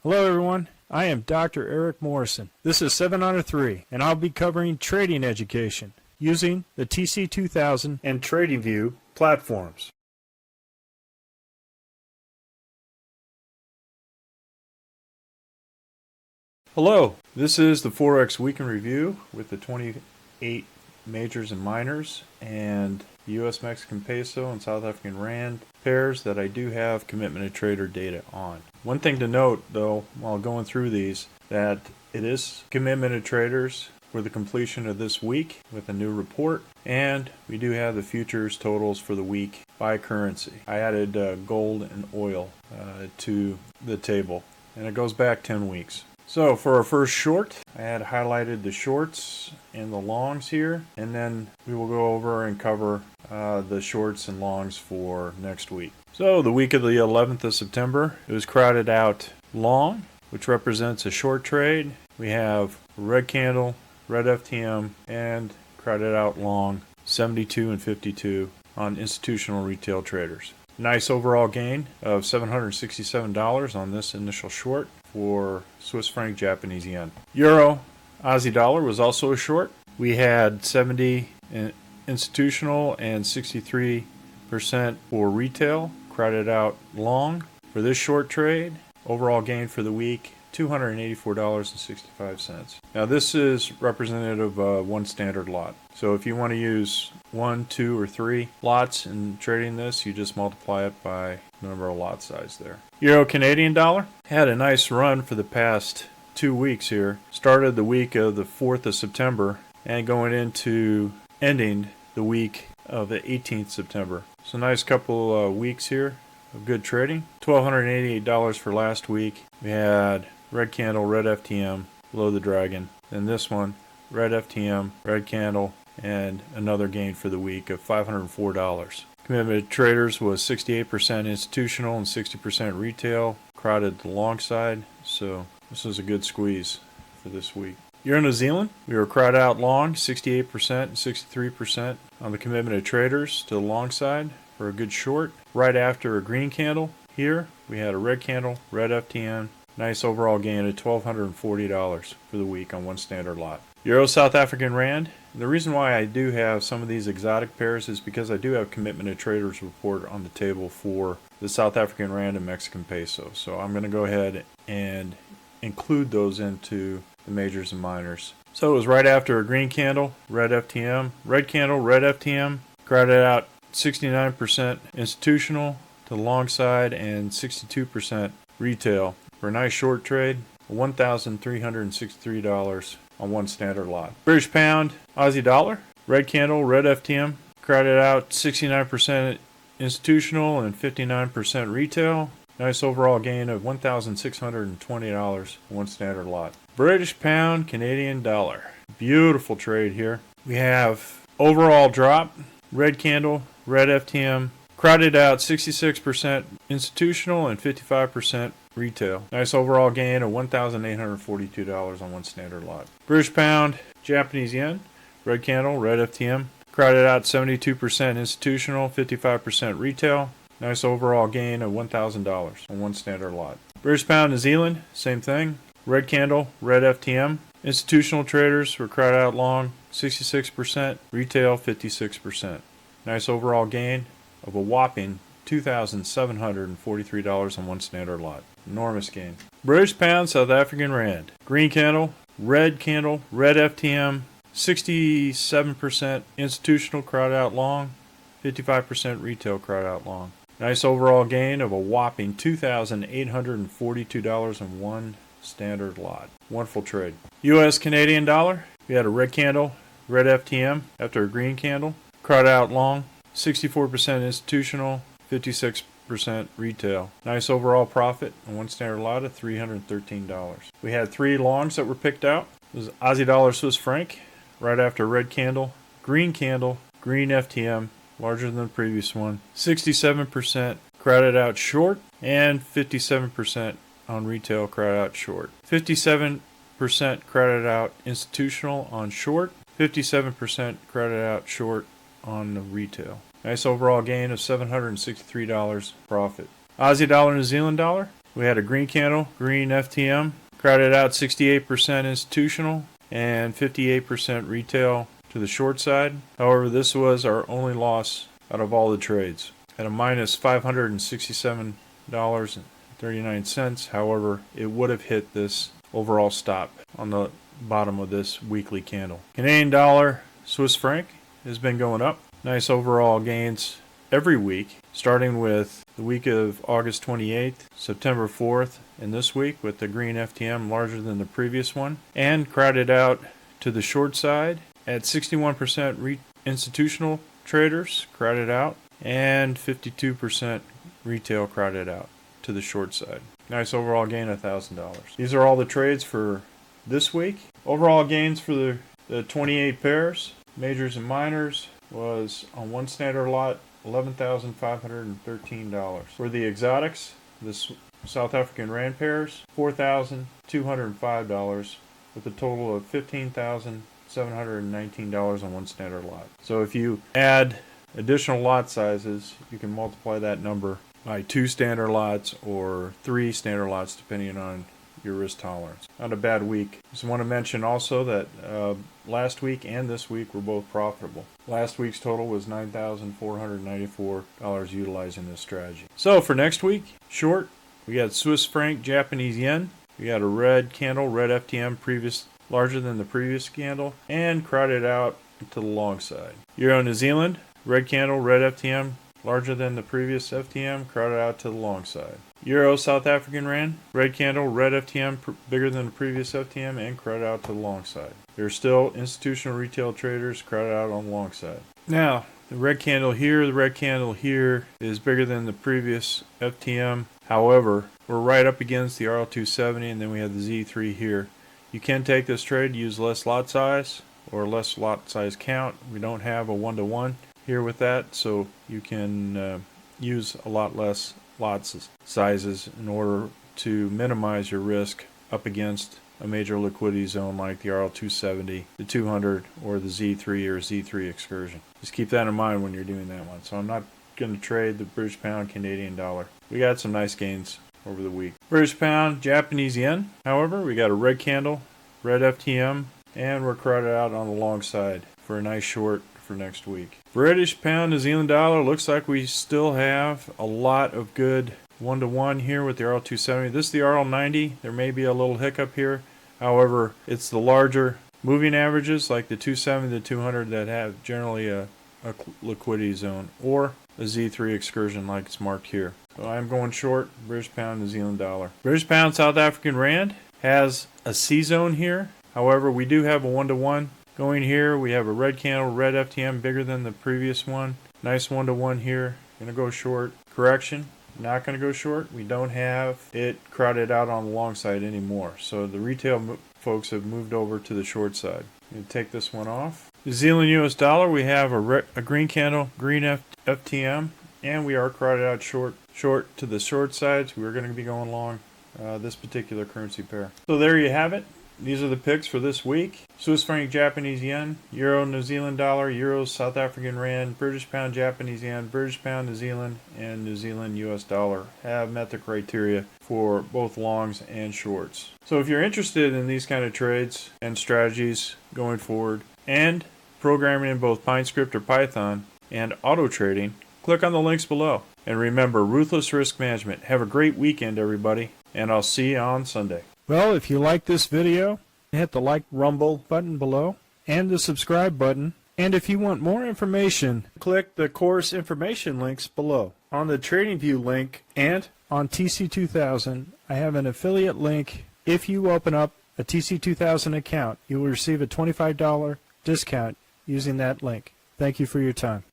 Hello everyone, I am Dr. Eric Morrison. This is 7 Under 3, and I'll be covering trading education using the TC2000 and TradingView platforms. Hello, this is the FOREX Week in Review with the 28 majors and minors and US Mexican Peso and South African Rand pairs that I do have commitment to trader data on. One thing to note though while going through these, that it is commitment to traders for the completion of this week with a new report, and we do have the futures totals for the week by currency. I added gold and oil to the table, and it goes back 10 weeks. So for our first short, I had highlighted the shorts and the longs here, and then we will go over and cover the shorts and longs for next week. So the week of the 11th of September, it was crowded out long, which represents a short trade. We have red candle, red FTM, and crowded out long 72 and 52 on institutional retail traders. Nice overall gain of $767 on this initial short for Swiss franc, Japanese yen. Euro, Aussie dollar was also a short. We had 70 institutional and 63% for retail, crowded out long. For this short trade, overall gain for the week, $284.65. Now this is representative of one standard lot. So if you want to use 1, 2, or 3 lots in trading this, you just multiply it by the number of lot size there. Euro Canadian dollar had a nice run for the past 2 weeks here. Started the week of the 4th of September and going into ending the week of the 18th September. So nice couple weeks here of good trading. $1,288 for last week. We had red candle, red FTM, below the dragon. Then this one, red FTM, red candle, and another gain for the week of $504. Commitment to traders was 68% institutional and 60% retail. Crowded the long side, so this was a good squeeze for this week. Euro New Zealand, we were crowded out long, 68% and 63% on the commitment of traders to the long side for a good short. Right after a green candle here, we had a red candle, red FTN. Nice overall gain of $1,240 for the week on one standard lot. Euro South African Rand. The reason why I do have some of these exotic pairs is because I do have commitment to traders report on the table for the South African Rand and Mexican Peso. So I'm going to go ahead and include those into the majors and minors. So it was right after a green candle, red FTM, red candle, red FTM, crowded out 69% institutional to the long side and 62% retail for a nice short trade, $1,363 on one standard lot. British pound, Aussie dollar, red candle, red FTM, crowded out 69% institutional and 59% retail. Nice overall gain of $1,620 on one standard lot. British pound, Canadian dollar. Beautiful trade here. We have overall drop, red candle, red FTM, crowded out 66% institutional and 55% retail. Nice overall gain of $1,842 on one standard lot. British pound, Japanese yen, red candle, red FTM, crowded out 72% institutional, 55% retail. Nice overall gain of $1,000 on one standard lot. British pound, New Zealand, same thing. Red candle, red FTM. Institutional traders were crowded out long, 66%, retail 56%. Nice overall gain of a whopping $2,743 on one standard lot. Enormous gain. British pound, South African Rand. Green candle, red FTM, 67% institutional crowd out long, 55% retail crowd out long. Nice overall gain of a whopping $2,842 on one standard lot. Wonderful trade. US Canadian dollar, we had a red candle, red FTM after a green candle, crowd out long, 64% institutional, 56% retail. Nice overall profit on one standard lot of $313. We had 3 longs that were picked out. It was Aussie dollar, Swiss franc, right after red candle, green FTM, larger than the previous one, 67% crowded out short, and 57% on retail crowded out short. 57% crowded out institutional on short, 57% crowded out short on the retail. Nice overall gain of $763 profit. Aussie dollar, New Zealand dollar. we had a green candle, green FTM, crowded out 68% institutional and 58% retail to the short side. However, this was our only loss out of all the trades at a minus $567.39. However, it would have hit this overall stop on the bottom of this weekly candle. Canadian dollar, Swiss franc has been going up. Nice overall gains every week, starting with the week of August 28th, September 4th, and this week with the green FTM larger than the previous one, and crowded out to the short side at 61% institutional traders crowded out and 52% retail crowded out to the short side. Nice overall gain of $1,000. These are all the trades for this week. Overall gains for the 28 pairs, majors and minors, was on one standard lot $11,513. For the exotics, the South African Rand pairs, $4,205 with a total of $15,719 on one standard lot. So if you add additional lot sizes, you can multiply that number by 2 standard lots or 3 standard lots depending on your risk tolerance. Not a bad week. Just want to mention also that last week and this week were both profitable. Last week's total was $9,494 utilizing this strategy. So for next week, short, we got Swiss franc, Japanese yen. We got a red candle, red FTM, larger than the previous candle, and crowded out to the long side. Euro New Zealand, red candle, red FTM, larger than the previous FTM, crowded out to the long side. Euro South African Rand, red candle, red FTM, bigger than the previous FTM, and crowded out to the long side. There are still institutional retail traders crowded out on the long side. Now, the red candle here is bigger than the previous FTM. However, we're right up against the RL270, and then we have the Z3 here. You can take this trade, use less lot size or less lot size count. We don't have a 1-to-1 here with that, so you can use a lot less lots sizes in order to minimize your risk up against a major liquidity zone like the RL270, the 200, or the Z3 or Z3 excursion. Just keep that in mind when you're doing that one. So I'm not going to trade the British pound, Canadian dollar. We got some nice gains over the week. British pound, Japanese yen, however, we got a red candle, red FTM, and we're crowded out on the long side for a nice short for next week. British pound, New Zealand dollar, looks like we still have a lot of good 1-to-1 here with the RL270. This is the RL90. There may be a little hiccup here. However, it's the larger moving averages like the 270, the 200 that have generally a liquidity zone, or a Z3 excursion like it's marked here. So I'm going short British pound, New Zealand dollar. British pound, South African Rand has a C zone here. However, we do have a 1-to-1 going here. We have a red candle, red FTM, bigger than the previous one. Nice 1-to-1 here. Gonna go short. Correction, not gonna go short. We don't have it crowded out on the long side anymore. So the retail folks have moved over to the short side. Gonna take this one off. New Zealand US dollar, we have a green candle, green FTM, and we are crowded out short to the short sides. We're going to be going long this particular currency pair. So there you have it. These are the picks for this week. Swiss franc, Japanese yen, euro, New Zealand dollar, euro, South African rand, British pound, Japanese yen, British pound, New Zealand, and New Zealand US dollar have met the criteria for both longs and shorts. So if you're interested in these kind of trades and strategies going forward and programming in both PineScript or Python and auto trading, click on the links below. And remember, ruthless risk management. Have a great weekend, everybody, and I'll see you on Sunday. Well, if you like this video, hit the like rumble button below and the subscribe button. And if you want more information, click the course information links below. On the TradingView link and on TC2000, I have an affiliate link. If you open up a TC2000 account, you will receive a $25 discount using that link. Thank you for your time.